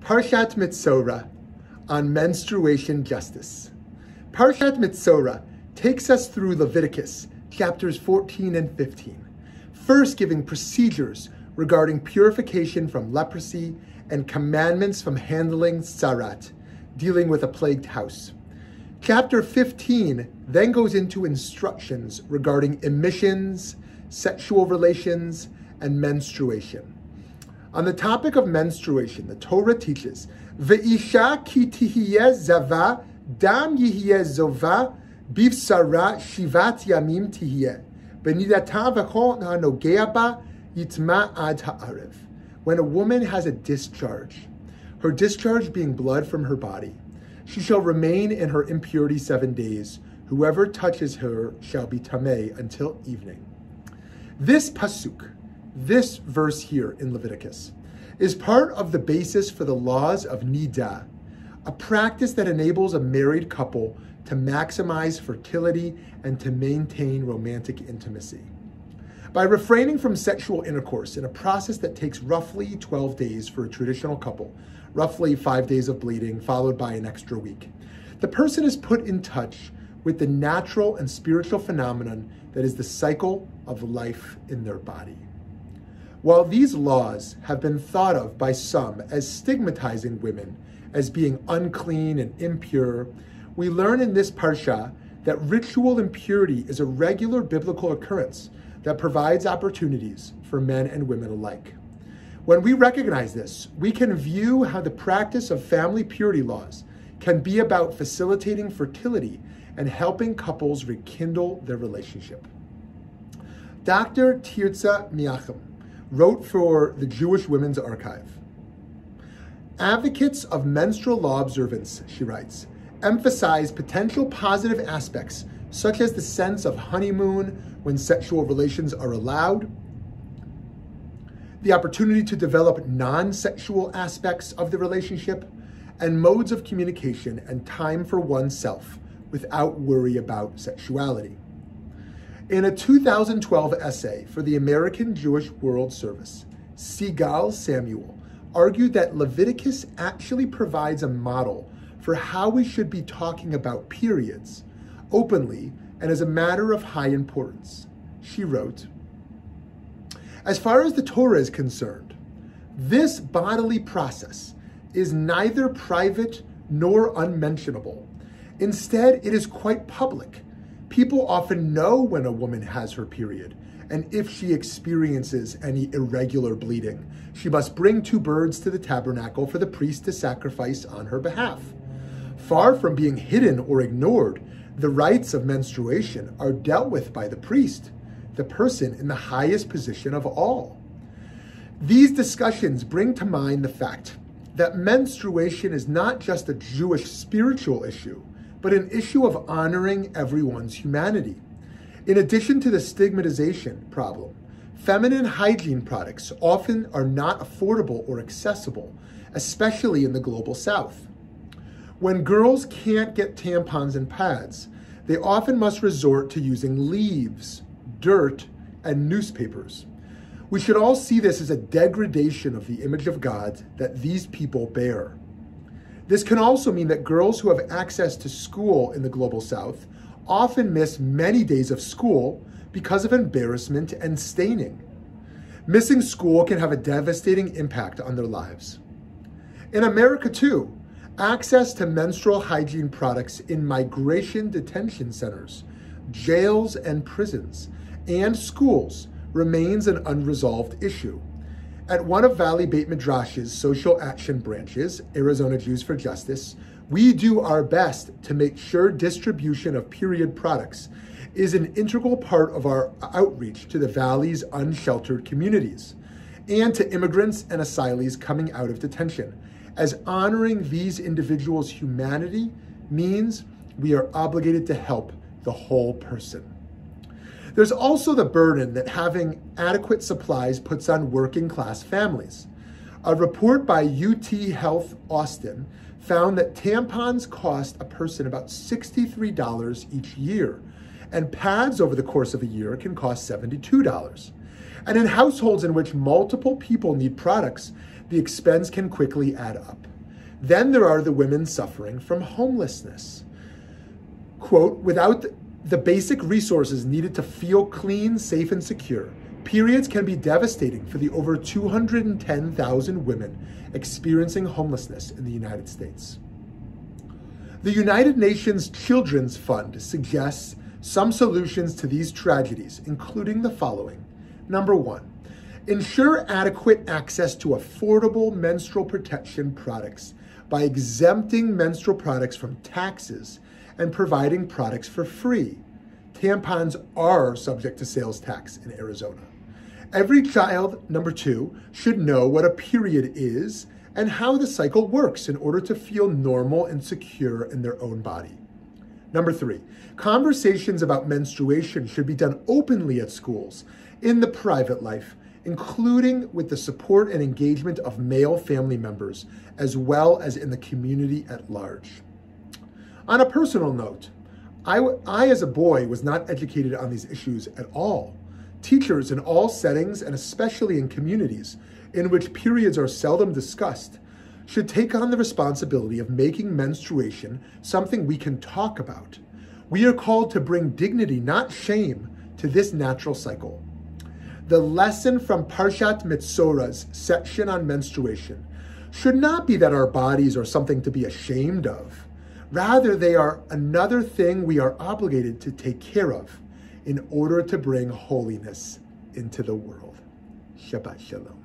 Parshat Metzorah on menstruation justice. Parshat Metzorah takes us through Leviticus chapters 14 and 15, first giving procedures regarding purification from leprosy and commandments from handling tzarat, dealing with a plagued house. Chapter 15 then goes into instructions regarding emissions, sexual relations, and menstruation. On the topic of menstruation, the Torah teaches, Ve'isha ki tihiyeh zava, dam yihiyeh zova, bivsara shivat yamim tihiyeh, benidata v'chol ha'nogea ba, yitma ad ha'arev. When a woman has a discharge, her discharge being blood from her body, she shall remain in her impurity 7 days. Whoever touches her shall be tameh until evening. This pasuk, this verse here in Leviticus, is part of the basis for the laws of Nida, a practice that enables a married couple to maximize fertility and to maintain romantic intimacy. By refraining from sexual intercourse in a process that takes roughly 12 days for a traditional couple, roughly 5 days of bleeding followed by an extra week, the person is put in touch with the natural and spiritual phenomenon that is the cycle of life in their body. While these laws have been thought of by some as stigmatizing women as being unclean and impure, we learn in this parsha that ritual impurity is a regular biblical occurrence that provides opportunities for men and women alike. When we recognize this, we can view how the practice of family purity laws can be about facilitating fertility and helping couples rekindle their relationship. Dr. Tirza Miachim wrote for the Jewish Women's Archive. Advocates of menstrual law observance, she writes, emphasize potential positive aspects such as the sense of honeymoon when sexual relations are allowed, the opportunity to develop non-sexual aspects of the relationship, and modes of communication and time for oneself without worry about sexuality. In a 2012 essay for the American Jewish World Service, Sigal Samuel argued that Leviticus actually provides a model for how we should be talking about periods openly and as a matter of high importance. She wrote, as far as the Torah is concerned, this bodily process is neither private nor unmentionable. Instead, it is quite public. People often know when a woman has her period, and if she experiences any irregular bleeding, she must bring 2 birds to the tabernacle for the priest to sacrifice on her behalf. Far from being hidden or ignored, the rites of menstruation are dealt with by the priest, the person in the highest position of all. These discussions bring to mind the fact that menstruation is not just a Jewish spiritual issue, but an issue of honoring everyone's humanity. In addition to the stigmatization problem, feminine hygiene products often are not affordable or accessible, especially in the global South. When girls can't get tampons and pads, they often must resort to using leaves, dirt, and newspapers. We should all see this as a degradation of the image of God that these people bear. This can also mean that girls who have access to school in the global South often miss many days of school because of embarrassment and staining. Missing school can have a devastating impact on their lives. In America too, access to menstrual hygiene products in migration detention centers, jails and prisons, and schools remains an unresolved issue. At one of Valley Beit Midrash's social action branches, Arizona Jews for Justice, we do our best to make sure distribution of period products is an integral part of our outreach to the Valley's unsheltered communities and to immigrants and asylees coming out of detention, as honoring these individuals' humanity means we are obligated to help the whole person. There's also the burden that having adequate supplies puts on working class families. A report by UT Health Austin found that tampons cost a person about $63 each year, and pads over the course of a year can cost $72. And in households in which multiple people need products, the expense can quickly add up. Then there are the women suffering from homelessness. Quote, without the basic resources needed to feel clean, safe, and secure, periods can be devastating for the over 210,000 women experiencing homelessness in the United States. The United Nations Children's Fund suggests some solutions to these tragedies, including the following. Number one, ensure adequate access to affordable menstrual protection products by exempting menstrual products from taxes and providing products for free. Tampons are subject to sales tax in Arizona. Every child, number two, should know what a period is and how the cycle works in order to feel normal and secure in their own body. Number three, conversations about menstruation should be done openly at schools, in the private life, including with the support and engagement of male family members, as well as in the community at large. On a personal note, I as a boy was not educated on these issues at all. Teachers in all settings, and especially in communities in which periods are seldom discussed, should take on the responsibility of making menstruation something we can talk about. We are called to bring dignity, not shame, to this natural cycle. The lesson from Parshat Metzorah's section on menstruation should not be that our bodies are something to be ashamed of. Rather, they are another thing we are obligated to take care of in order to bring holiness into the world. Shabbat Shalom.